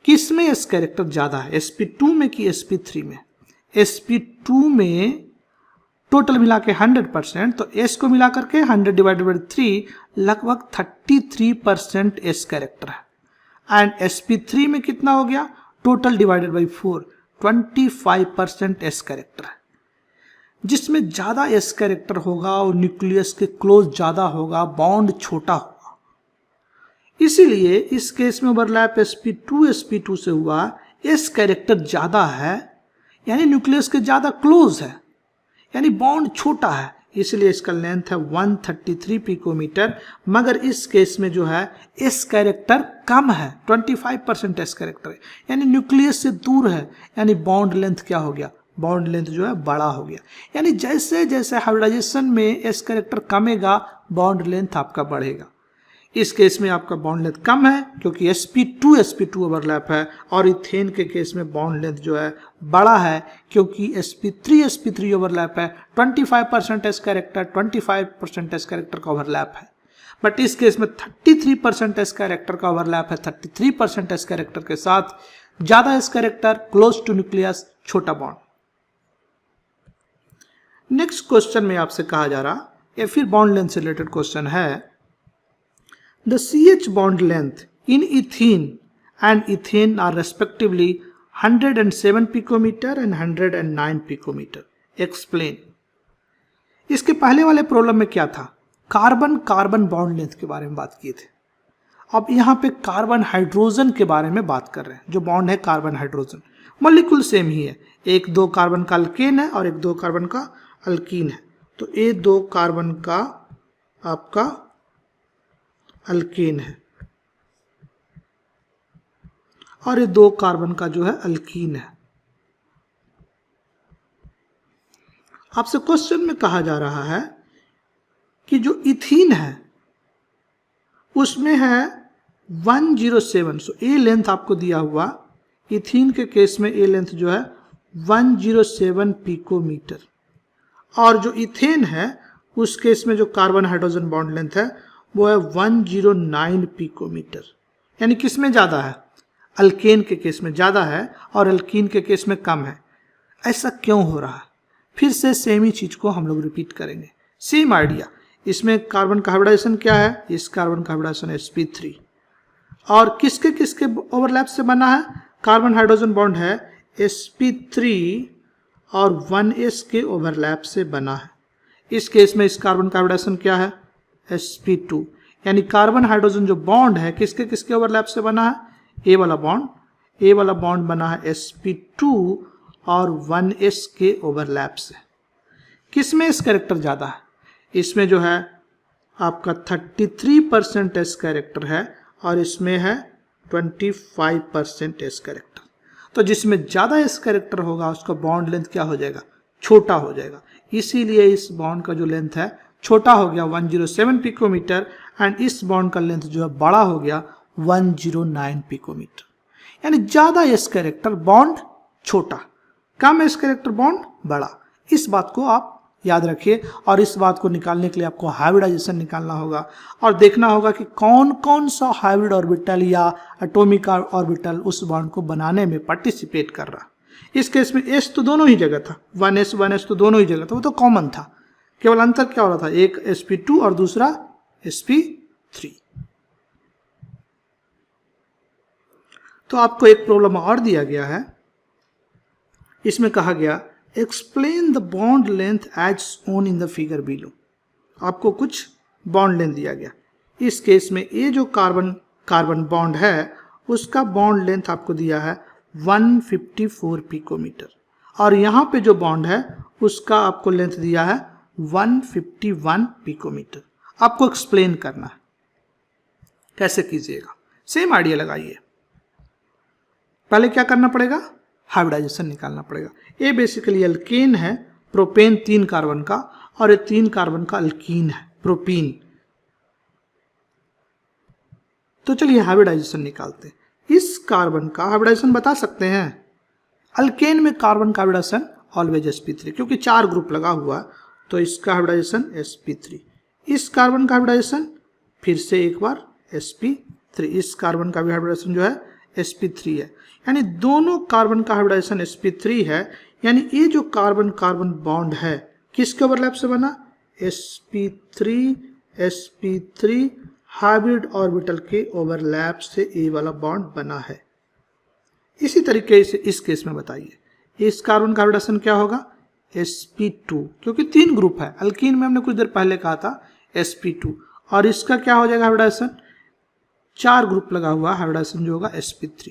किसमें एस कैरेक्टर ज्यादा है, sp2 में कि sp3 में? sp2 में टोटल मिला के 100%, तो s को मिला करके 100 डिवाइडेड बाई 3 लगभग 33% एस कैरेक्टर है। एंड sp3 में कितना हो गया, total divided by 4 25% S character है। जिसमें ज्यादा एस कैरेक्टर होगा और न्यूक्लियस के क्लोज ज्यादा होगा, बॉन्ड छोटा होगा। इसीलिए इस केस में ओवरलैप sp2 से हुआ, एस कैरेक्टर ज्यादा है, यानी न्यूक्लियस के ज्यादा क्लोज है, यानी बॉन्ड छोटा है, इसलिए इसका लेंथ है 133 पिकोमीटर। मगर इस केस में जो है एस कैरेक्टर कम है, 25% एस कैरेक्टर है, यानी न्यूक्लियस से दूर है, यानी बॉन्ड लेंथ क्या हो गया, बॉन्ड लेंथ जो है बड़ा हो गया। यानी जैसे जैसे हाइब्रिडाइजेशन में एस कैरेक्टर कमेगा बॉन्ड लेंथ आपका बढ़ेगा। इस केस में आपका बॉन्ड लेंथ कम है क्योंकि sp2 ओवरलैप है, और इथेन के केस में बॉन्ड लेंथ जो है बड़ा है क्योंकि sp3 ओवरलैप है, 25% एस कैरेक्टर 25% एस कैरेक्टर का ओवरलैप है। बट इस केस में 33% एस कैरेक्टर का ओवरलैप है, 33% एस कैरेक्टर के साथ ज्यादा S character, close to nucleus, छोटा बॉन्ड। नेक्स्ट क्वेश्चन में आपसे कहा जा रहा, या फिर बॉन्ड लेंथ से रिलेटेड क्वेश्चन है, the CH bond length in ethene and ethane are respectively 107 picometer and 109 picometer. Explain. इसके पहले वाले प्रॉब्लम में क्या था, कार्बन कार्बन बॉन्ड लेंथ के बारे में बात किए थे। अब यहाँ पे कार्बन हाइड्रोजन के बारे में बात कर रहे हैं। जो बॉन्ड है कार्बन हाइड्रोजन, मॉलिक्यूल सेम ही है, एक 2 कार्बन का अल्केन है और एक 2 कार्बन का अल्कीन है। तो ये 2 कार्बन का आपका अल्केन है और ये 2 कार्बन का जो है अल्कीन है। आपसे क्वेश्चन में कहा जा रहा है कि जो इथीन है उसमें है 107, सो ए लेंथ आपको दिया हुआ, इथीन के केस में ए लेंथ जो है 107 पिकोमीटर, और जो इथेन है उस केस में जो कार्बन हाइड्रोजन बॉन्ड लेंथ है वो है 109 पिकोमीटर। यानी किस में ज़्यादा है, अल्केन के केस में ज़्यादा है और अल्कीन के केस में कम है। ऐसा क्यों हो रहा है, फिर से सेम ही चीज़ को हम लोग रिपीट करेंगे, सेम आइडिया। इसमें कार्बन का हाइब्रिडाइजेशन क्या है, इस कार्बन का हाइब्रिडाइजेशन sp3, और किसके किसके ओवरलैप से बना है, कार्बन हाइड्रोजन बॉन्ड है sp3 और 1s के ओवरलैप से बना है। इस केस में इस कार्बन का हाइब्रिडाइजेशन क्या है, sp2, यानी कार्बन हाइड्रोजन जो बॉन्ड है किसके किसके ओवरलैप से बना है, ए वाला बॉन्ड बना है sp2 और 1s के ओवरलैप से। किस में एस कैरेक्टर ज़्यादा है, इसमें जो है आपका 33% एस कैरेक्टर है और इसमें है 25% एस कैरेक्टर। तो जिसमें ज़्यादा एस कैरेक्टर होगा उसका बॉन्ड लेंथ क्या हो जाएगा, छोटा हो जाएगा। इसीलिए इस बॉन्ड का जो लेंथ है छोटा हो गया 107 पिकोमीटर, एंड इस बॉन्ड का लेंथ जो है बड़ा हो गया 109 पिकोमीटर। यानी ज़्यादा एस कैरेक्टर बॉन्ड छोटा, कम एस कैरेक्टर बॉन्ड बड़ा। इस बात को आप याद रखिए, और इस बात को निकालने के लिए आपको हाइब्रिडाइजेशन निकालना होगा और देखना होगा कि कौन कौन सा हाइब्रिड ऑर्बिटल या एटॉमिक ऑर्बिटल उस बॉन्ड को बनाने में पार्टिसिपेट कर रहा। इस केस में एस तो दोनों ही जगह था, 1s तो दोनों ही जगह था, वो तो कॉमन था, केवल अंतर क्या हो रहा था, एक sp2 और दूसरा sp3। तो आपको एक प्रॉब्लम और दिया गया है, इसमें कहा गया explain the bond length as shown in the figure below. आपको कुछ बॉन्ड लेंथ दिया गया, इस केस में ये जो कार्बन बॉन्ड है उसका बॉन्ड लेंथ आपको दिया है 154 पिकोमीटर, और यहाँ पे जो बॉन्ड है उसका आपको लेंथ दिया है 151 पिकोमीटर। आपको एक्सप्लेन करना है, कैसे कीजिएगा, सेम आइडिया लगाइए। पहले क्या करना पड़ेगा, हाइब्रिडाइजेशन निकालना पड़ेगा। ये बेसिकली अल्केन है, प्रोपेन 3 कार्बन का, और ये 3 कार्बन का अल्कीन है प्रोपीन। तो चलिए हाइब्रिडाइजेशन निकालते हैं। इस कार्बन का हाइब्रिडाइजेशन बता सकते हैं, अल्केन में कार्बन का हाइब्रिडाइजेशन ऑलवेज sp3, क्योंकि 4 ग्रुप लगा हुआ तो इसका हाइब्रिडाइजेशन sp3। इस कार्बन का हाइब्रिडाइजेशन फिर से एक बार sp3, इस कार्बन का भी हाइब्रिडाइजेशन जो है sp3 है, यानी दोनों कार्बन का हाइब्रिडाइजेशन sp3 है। यानी ये जो कार्बन कार्बन बॉन्ड है किसके ओवरलैप से बना, sp3 हाइब्रिड ऑर्बिटल के ओवरलैप से ए वाला बॉन्ड बना है। इसी तरीके से इस केस में बताइए, इस कार्बन का हाइब्रिडाइजेशन क्या होगा, sp2, क्योंकि 3 ग्रुप है, अल्कीन में हमने कुछ देर पहले कहा था sp2, और इसका क्या हो जाएगा हाइब्रिडाइजेशन, 4 ग्रुप लगा हुआ हाइब्रिडाइजेशन जो होगा sp3।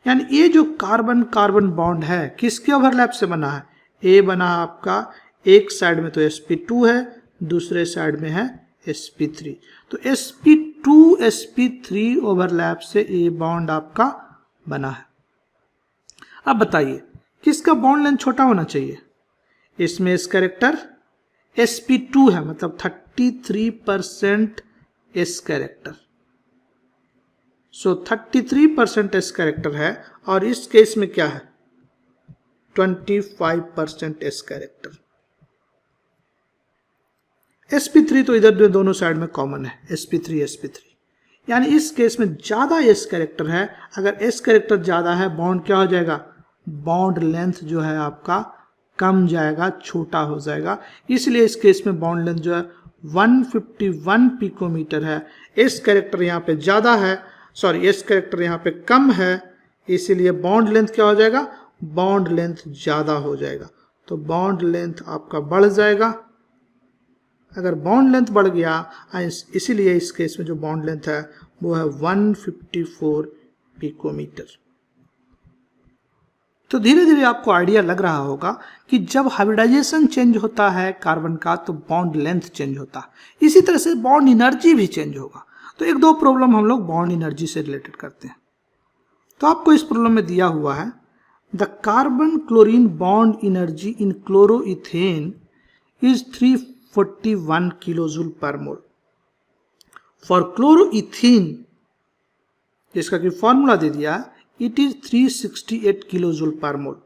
यानी ये जो कार्बन कार्बन बॉन्ड है किसके ओवरलैप से बना है? ए बना आपका, एक साइड में तो sp2 है, दूसरे साइड में है sp3। तो sp2 sp3 ओवरलैप से ए बॉन्ड आपका बना है। अब बताइए किसका बॉन्ड लेंथ छोटा होना चाहिए? इसमें इस कैरेक्टर sp2 है, मतलब 33% एस कैरेक्टर। सो 33% एस कैरेक्टर है, और इस केस में क्या है? 25% एस कैरेक्टर। sp3 तो इधर दोनों साइड में कॉमन है, sp3 sp3। यानी इस केस में ज्यादा एस कैरेक्टर है। अगर एस कैरेक्टर ज्यादा है, बॉन्ड क्या हो जाएगा? बॉन्ड लेंथ जो है आपका कम जाएगा, छोटा हो जाएगा। इसलिए इस केस में बॉन्ड लेंथ जो है 151 पिकोमीटर है। एस कैरेक्टर यहाँ पे ज्यादा है, सॉरी एस कैरेक्टर यहाँ पे कम है, इसीलिए बॉन्ड लेंथ क्या हो जाएगा? बॉन्ड लेंथ ज्यादा हो जाएगा। तो बॉन्ड लेंथ आपका बढ़ जाएगा। अगर बॉन्ड लेंथ बढ़ गया, इसीलिए इस केस में जो बॉन्ड लेंथ है वो है 154 पिकोमीटर। तो धीरे धीरे आपको आइडिया लग रहा होगा कि जब हाइब्रिडाइजेशन चेंज होता है कार्बन का तो बॉन्ड लेंथ चेंज होता है। इसी तरह से बॉन्ड एनर्जी भी चेंज होगा। तो एक दो प्रॉब्लम हम लोग बॉन्ड एनर्जी से रिलेटेड करते हैं। तो आपको इस प्रॉब्लम में दिया हुआ है the carbon chlorine bond energy in chloroethane is 341 kilojoule पर मोल। फॉर क्लोरोइथीन, जिसका कि फॉर्मूला दे दिया है, it is 368 kilojoule per mole.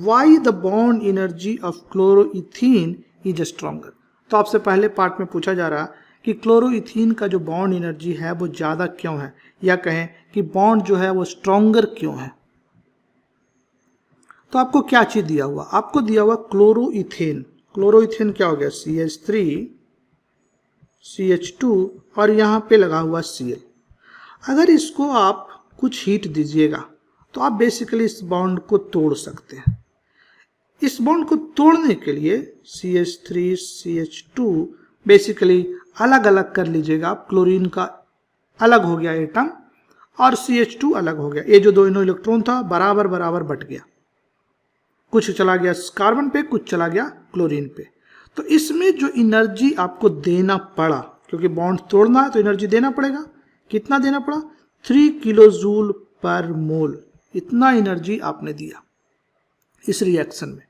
Why the bond energy of chloroethene is stronger? तो आपसे पहले पार्ट में पूछा जा रहा कि क्लोरोइथीन का जो बॉन्ड एनर्जी है वो ज़्यादा क्यों है, या कहें कि बॉन्ड जो है वो स्ट्रॉन्गर क्यों है। तो आपको क्या चीज़ दिया हुआ? आपको दिया हुआ क्लोरोइथेन। क्लोरोइथेन क्या हो गया? CH3 CH2 और यहाँ पे लगा हुआ Cl। अगर इसको आप कुछ हीट दीजिएगा तो आप बेसिकली इस बॉन्ड को तोड़ सकते हैं। इस बॉन्ड को तोड़ने के लिए CH3 CH2 बेसिकली अलग अलग कर लीजिएगा। क्लोरीन का अलग हो गया एटम और CH2 अलग हो गया। ये जो दोनों इलेक्ट्रॉन था बराबर बराबर बट गया, कुछ चला गया कार्बन पे, कुछ चला गया क्लोरीन पे। तो इसमें जो एनर्जी आपको देना पड़ा, क्योंकि बॉन्ड तोड़ना है तो एनर्जी देना पड़ेगा। कितना देना पड़ा? 3 किलोजूल पर मोल। इतना एनर्जी आपने दिया इस रिएक्शन में।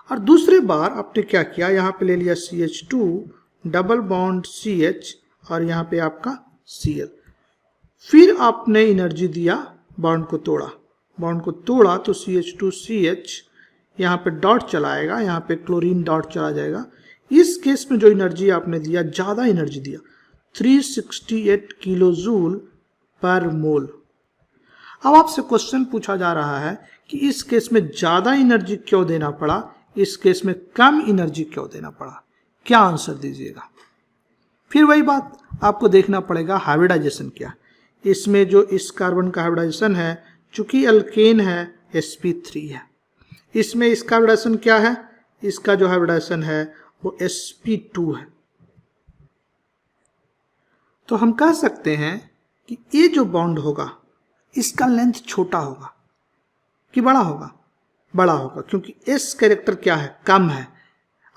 और दूसरे बार आपने क्या किया? यहाँ पे ले लिया CH2 डबल बॉन्ड CH और यहाँ पे आपका Cl। फिर आपने एनर्जी दिया, बॉन्ड को तोड़ा। बॉन्ड को तोड़ा तो CH2 CH यहाँ पे डॉट चलाएगा, यहाँ पे क्लोरीन डॉट चला जाएगा। इस केस में जो एनर्जी आपने दिया, ज़्यादा एनर्जी दिया, 368 किलोजूल पर मोल। अब आपसे क्वेश्चन पूछा जा रहा है कि इस केस में ज़्यादा एनर्जी क्यों देना पड़ा, इस केस में कम एनर्जी क्यों देना पड़ा? क्या आंसर दीजिएगा? फिर वही बात आपको देखना पड़ेगा हाइब्रिडाइजेशन क्या। इसमें जो इस कार्बन का हाइब्रिडाइजेशन है, चूंकि अल्केन है, sp3 है। इसमें इसका हाइब्रिडाइजेशन क्या है? इसका जो हाइब्रिडाइजेशन है वो sp2 है। तो हम कह सकते हैं कि ये जो बॉन्ड होगा इसका लेंथ छोटा होगा कि बड़ा होगा? बड़ा होगा, क्योंकि एस कैरेक्टर क्या है? कम है।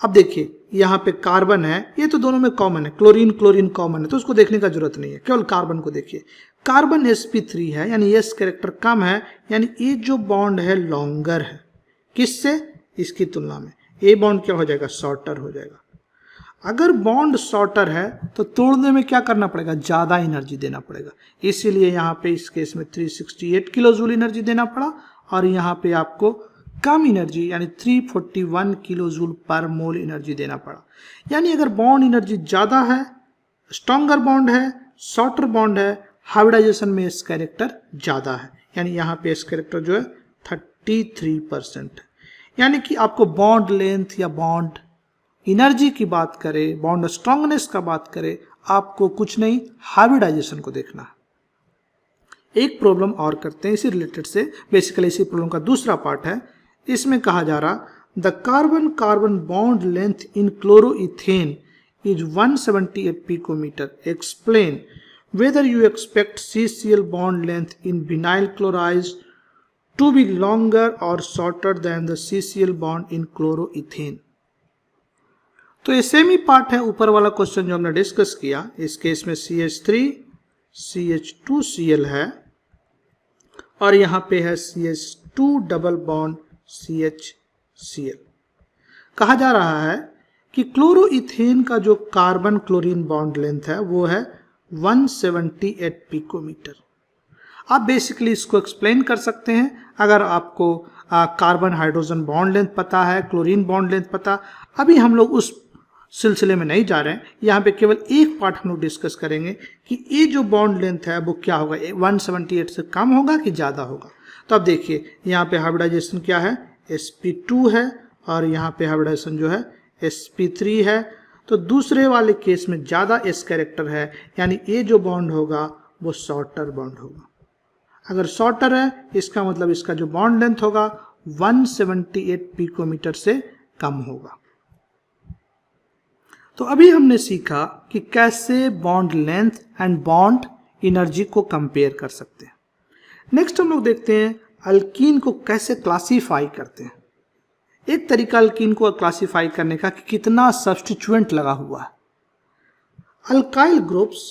अब देखिए यहाँ पे कार्बन है, ये तो दोनों में कॉमन है, क्लोरीन क्लोरीन कॉमन है, तो उसको देखने का जरूरत नहीं है, केवल कार्बन को देखिए। कार्बन sp3 है, यानी एस कैरेक्टर कम है, यानी ये जो बॉन्ड है लॉन्गर है। किससे? इसकी तुलना में। ये बॉन्ड क्या हो जाएगा? शॉर्टर हो जाएगा। अगर बॉन्ड शॉर्टर है तो तोड़ने में क्या करना पड़ेगा? ज़्यादा एनर्जी देना पड़ेगा। इसीलिए यहाँ पे इस केस में 368 किलोजूल एनर्जी देना पड़ा, और यहाँ पे आपको कम एनर्जी यानी 341 किलोजूल पर मोल एनर्जी देना पड़ा। यानी अगर बॉन्ड एनर्जी ज़्यादा है, स्ट्रॉन्गर बॉन्ड है, शॉर्टर बॉन्ड है, हाइब्रिडाइजेशन में इस कैरेक्टर ज़्यादा है, यानी यहाँ पे इस कैरेक्टर जो है 33% है। यानी कि आपको बॉन्ड लेंथ या बॉन्ड एनर्जी की बात करें, बॉन्ड स्ट्रॉन्गनेस का बात करें, आपको कुछ नहीं, हाइब्रिडाइजेशन को देखना है। एक प्रॉब्लम और करते हैं इसी रिलेटेड से, बेसिकली इसी प्रॉब्लम का दूसरा पार्ट है। इसमें कहा जा रहा the carbon carbon bond length in chloroethane is 178 picometre. Explain whether you expect CCl bond length in vinyl chlorides to be longer or shorter than the CCl bond in chloroethane। तो ये same ही part है ऊपर वाला question जो हमने discuss किया। इस case में CH3 CH2Cl है और यहाँ पे है CH2 डबल बॉन्ड CHCl। कहा जा रहा है कि क्लोरोइथेन का जो कार्बन क्लोरीन बॉन्ड लेंथ है वो है 178 पिकोमीटर। आप बेसिकली इसको एक्सप्लेन कर सकते हैं अगर आपको कार्बन हाइड्रोजन बॉन्ड लेंथ पता है, क्लोरीन बॉन्ड लेंथ पता। अभी हम लोग उस सिलसिले में नहीं जा रहे हैं, यहाँ पे केवल एक पार्ट हम लोग डिस्कस करेंगे कि ये जो बॉन्ड लेंथ है वो क्या होगा, 178 से कम होगा कि ज़्यादा होगा। तो अब देखिए यहाँ पे हाइब्रिडाइजेशन क्या है, sp2 है और यहाँ पे हाइब्रिडाइजेशन जो है sp3 है। तो दूसरे वाले केस में ज़्यादा s कैरेक्टर है, यानी ये जो बॉन्ड होगा वो शॉर्टर बॉन्ड होगा। अगर शॉर्टर है इसका मतलब इसका जो बॉन्ड लेंथ होगा 178 पिकोमीटर से कम होगा। तो अभी हमने सीखा कि कैसे bond length and bond energy को कंपेयर कर सकते हैं। नेक्स्ट हम लोग देखते हैं अल्कीन को कैसे क्लासीफाई करते हैं। एक तरीका अल्कीन को क्लासीफाई करने का कि कितना सब्स्टिट्यूएंट लगा हुआ है। Alkyl groups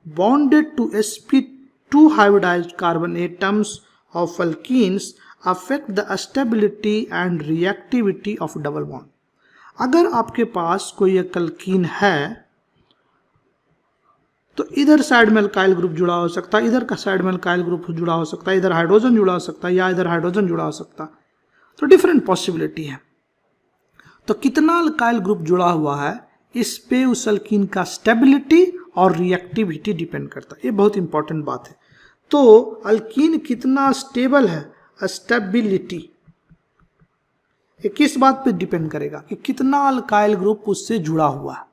bonded to sp2 hybridized carbon atoms of alkenes affect the stability and reactivity of double bond। अगर आपके पास कोई एक अल्कीन है तो इधर साइड में अल्काइल ग्रुप जुड़ा हो सकता है, इधर का साइड में अल्काइल ग्रुप जुड़ा हो सकता है, इधर हाइड्रोजन जुड़ा हो सकता है या इधर हाइड्रोजन जुड़ा हो सकता है। तो डिफरेंट पॉसिबिलिटी है। तो कितना अल्काइल ग्रुप जुड़ा हुआ है इस पे उस अल्कीन का स्टेबिलिटी और रिएक्टिविटी डिपेंड करता है। ये बहुत इंपॉर्टेंट बात है। तो अल्कीन कितना स्टेबल है, स्टेबिलिटी, ये किस बात पे डिपेंड करेगा कि कितना अल्काइल ग्रुप उससे जुड़ा हुआ है।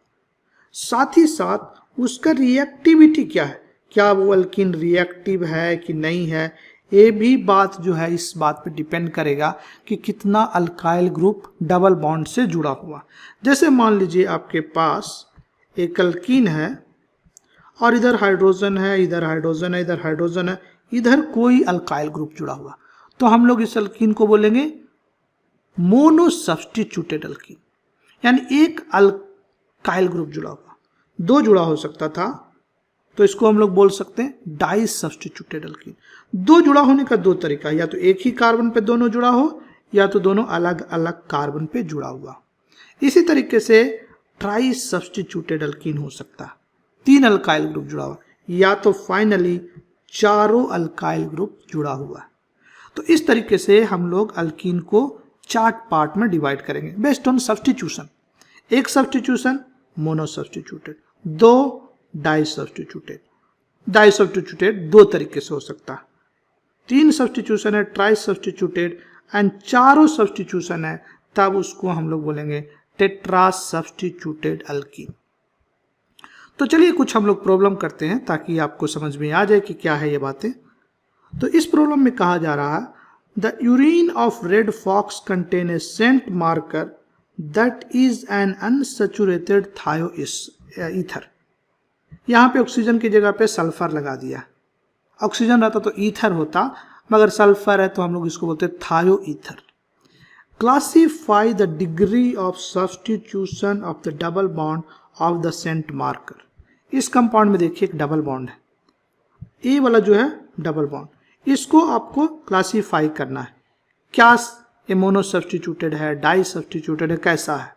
साथ ही साथ उसका रिएक्टिविटी क्या है, क्या वो अल्कीन रिएक्टिव है कि नहीं है, ये भी बात जो है इस बात पे डिपेंड करेगा कि कितना अल्काइल ग्रुप डबल बॉन्ड से जुड़ा हुआ। जैसे मान लीजिए आपके पास एक अल्कीन है और इधर हाइड्रोजन है, इधर हाइड्रोजन है, इधर हाइड्रोजन है, इधर कोई अल्काइल ग्रुप जुड़ा हुआ, तो हम लोग इस अल्कीन को बोलेंगे मोनो सब्स्टिट्यूटेड अल्कीन, यानी एक अल्काइल ग्रुप जुड़ा हुआ। दो जुड़ा हो सकता था तो इसको हम लोग बोल सकते हैं डाई सब्स्टिट्यूटेड अल्कीन। दो जुड़ा होने का दो तरीका, या तो एक ही कार्बन पे दोनों जुड़ा हो या तो दोनों अलग अलग कार्बन पे जुड़ा हुआ। इसी तरीके से ट्राई सब्स्टिट्यूटेड अल्कीन हो सकता है, तीन अल्काइल ग्रुप जुड़ा हुआ, या तो फाइनली चारों अल्काइल ग्रुप जुड़ा हुआ। तो इस तरीके से हम लोग अल्कीन को 4 पार्ट में डिवाइड करेंगे बेस्ड ऑन सब्स्टिट्यूशन। एक सब्स्टिट्यूशन मोनो सब्स्टिट्यूटेड, दो डाई सब्स्टिट्यूटेड। डाई सब्स्टिट्यूटेड दो तरीके से हो सकता है, 3 सब्स्टिट्यूशन है ट्राई सब्स्टिट्यूटेड एंड चारों सब्स्टिट्यूशन है तब उसको हम लोग बोलेंगे टेट्रा सब्स्टिट्यूटेड अल्कीन। तो चलिए कुछ हम लोग प्रॉब्लम करते हैं ताकि आपको समझ में आ जाए कि क्या है ये बातें। तो इस प्रॉब्लम में कहा जा रहा है The urine of red fox contain a scent marker that is an unsaturated thioether। यहाँ पे ऑक्सीजन की जगह पे सल्फर लगा दिया। ऑक्सीजन रहता तो ईथर होता, मगर सल्फर है तो हम लोग इसको बोलते हैं thioether. Classify the degree of substitution of the double bond of the cent marker. इस कंपाउंड में देखिए एक डबल बॉन्ड है, ए वाला जो है डबल बॉन्ड, इसको आपको क्लासीफाई करना है। क्या ये मोनो सब्स्टिट्यूटेड है, डाई सब्स्टिट्यूटेड है, कैसा है।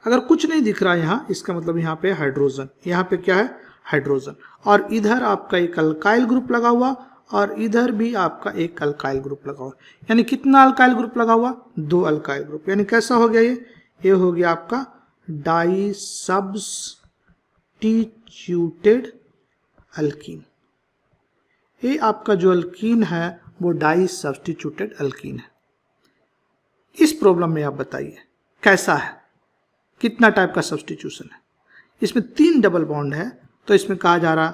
अगर कुछ नहीं दिख रहा यहाँ, इसका मतलब यहाँ पे हाइड्रोजन, यहाँ पे क्या है हाइड्रोजन, और इधर आपका एक अल्काइल ग्रुप लगा हुआ और इधर भी आपका एक अल्काइल ग्रुप लगा हुआ। यानी कितना अल्काइल ग्रुप लगा हुआ, 2 अल्काइल ग्रुप। यानी कैसा हो गया ये हो गया आपका डाई सब्स्टिट्यूटेड अल्कीन। ये आपका जो अल्कीन है वो डाई सब्स्टिट्यूटेड अल्कीन है। इस प्रॉब्लम में आप बताइए कैसा है, कितना टाइप का सब्स्टिट्यूशन है। इसमें 3 डबल बॉन्ड है, तो इसमें कहा जा रहा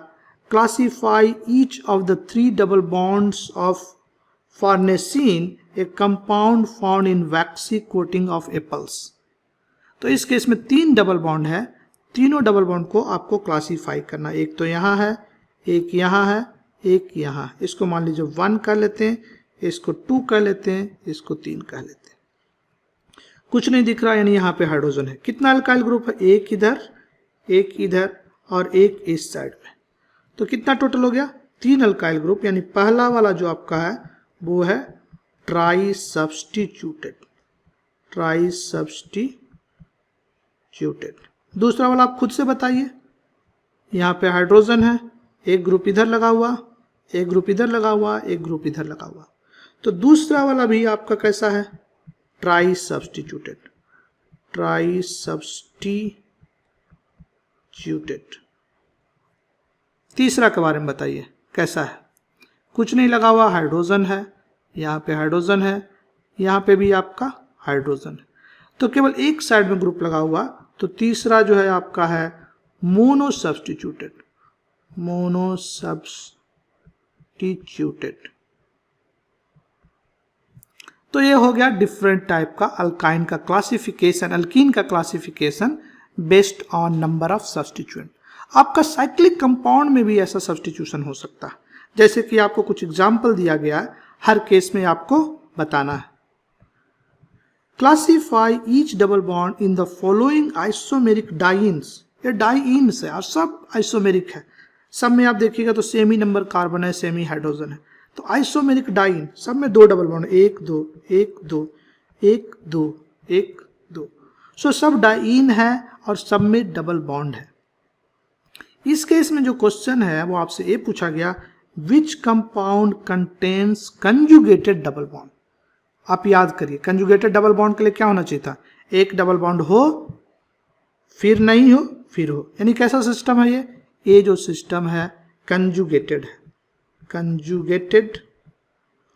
classify each of the 3 double bonds of farnesene, a compound found in waxy coating of apples. तो इस केस में 3 डबल बॉन्ड है, तीनों डबल बॉन्ड को आपको क्लासीफाई करना, एक तो यहाँ है, एक यहाँ है, एक यहाँ। इसको मान लीजिए 1 कर लेते हैं, इसको 2 कर लेते हैं, इसको 3 कर लेते हैं। कुछ नहीं दिख रहा, यानी यहाँ पे हाइड्रोजन है। कितना अल्काइल ग्रुप है? एक इधर और एक इस साइड में। तो कितना टोटल हो गया? 3 अल्काइल ग्रुप, यानी पहला वाला जो आपका है वो है ट्राई सब्स्टिट्यूटेड। दूसरा वाला आप खुद से बताइए। यहाँ पे हाइड्रोजन है, एक ग्रुप इधर लगा हुआ, एक ग्रुप इधर लगा हुआ, एक ग्रुप इधर लगा हुआ। तो दूसरा वाला भी आपका कैसा है? Try substituted. तीसरा के बारे में बताइए कैसा है? कुछ नहीं लगा हुआ, हाइड्रोजन है, यहाँ पे हाइड्रोजन है, यहाँ पे भी आपका हाइड्रोजन है। तो केवल एक साइड में ग्रुप लगा हुआ। तो तीसरा जो है आपका है मोनो सब्स्टिट्यूटेड। तो ये हो गया डिफरेंट टाइप का अल्काइन का क्लासिफिकेशन, अल्कीन का classification based on number of substituent. आपका साइक्लिक कंपाउंड में भी ऐसा सब्स्टिट्यूशन हो सकता है, जैसे कि आपको कुछ एग्जाम्पल दिया गया है, हर केस में आपको बताना है। Classify each double bond in the following isomeric dance. ये डाइन्स है और सब आइसोमेरिक है। सब में आप देखिएगा तो सेमी नंबर कार्बन है, सेमी हाइड्रोजन है। तो आइसोमेरिक डाइन, सब में 2 डबल बॉन्ड, 1 2 1 2 1 2 1 2। सो सब डाइन है और सब में डबल बॉन्ड है। इस केस में जो क्वेश्चन है वो आपसे ये पूछा गया, which compound contains conjugated double bond. आप याद करिए, कंजुगेटेड डबल बॉन्ड के लिए क्या होना चाहिए था? एक डबल बॉन्ड हो, फिर नहीं हो, फिर हो। यानी कैसा सिस्टम है ये जो सिस्टम है कंजुगेटेड है। कंजुगेटेड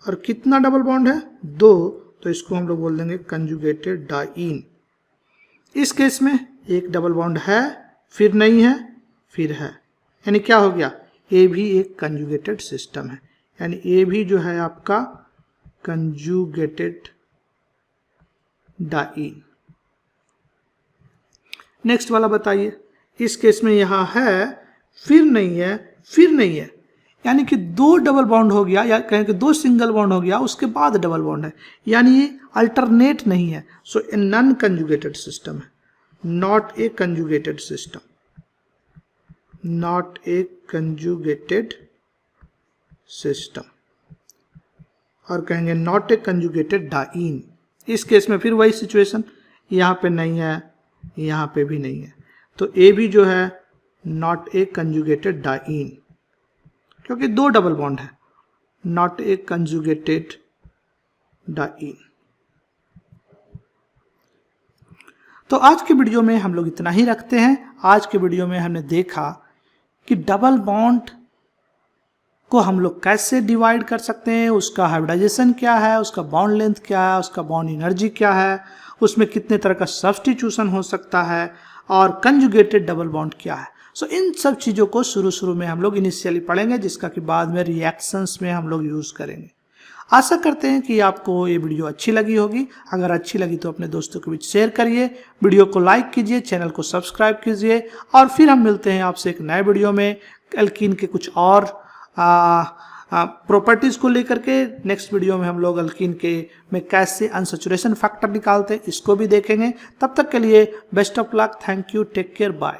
और कितना डबल बॉन्ड है? 2। तो इसको हम लोग बोल देंगे कंजुगेटेड डाइन। इस केस में एक डबल बॉन्ड है, फिर नहीं है, फिर है। यानी क्या हो गया? ये भी एक कंजुगेटेड सिस्टम है। यानी ये भी जो है आपका कंजुगेटेड डाइन। नेक्स्ट वाला बताइए। इस केस में यहां है, फिर नहीं है, फिर नहीं है। यानी कि 2 डबल बॉन्ड हो गया, या कहें कि 2 सिंगल बॉन्ड हो गया, उसके बाद डबल बॉन्ड है। यानी ये अल्टरनेट नहीं है। सो ए नॉन कंजुगेटेड सिस्टम है, not a conjugated system, not a conjugated system. और कहेंगे नॉट ए कंजुगेटेड डाइन। इस केस में फिर वही सिचुएशन, यहाँ पे नहीं है, यहाँ पे भी नहीं है। तो ए भी जो है नॉट ए कंजुगेटेड डाइन, क्योंकि 2 डबल बॉन्ड है, नॉट ए कंजुगेटेड डाइन। तो आज के वीडियो में हम लोग इतना ही रखते हैं। आज के वीडियो में हमने देखा कि डबल बॉन्ड को हम लोग कैसे डिवाइड कर सकते हैं, उसका हाइब्रिडाइजेशन क्या है, उसका बॉन्ड लेंथ क्या है, उसका बॉन्ड एनर्जी क्या है, उसमें कितने तरह का सब्स्टिट्यूशन हो सकता है, और कंजुगेटेड डबल बॉन्ड क्या है। सो इन सब चीज़ों को शुरू में हम लोग इनिशियली पढ़ेंगे, जिसका कि बाद में रिएक्शंस में हम लोग यूज़ करेंगे। आशा करते हैं कि आपको ये वीडियो अच्छी लगी होगी। अगर अच्छी लगी तो अपने दोस्तों के बीच शेयर करिए, वीडियो को लाइक कीजिए, चैनल को सब्सक्राइब कीजिए, और फिर हम मिलते हैं आपसे एक नए वीडियो में एल्कीन के कुछ और प्रॉपर्टीज को लेकर के। नेक्स्ट वीडियो में हम लोग एल्कीन के में कैसे अनसैचुरेशन फैक्टर निकालते हैं, इसको भी देखेंगे। तब तक के लिए best of luck, thank you, take care, bye.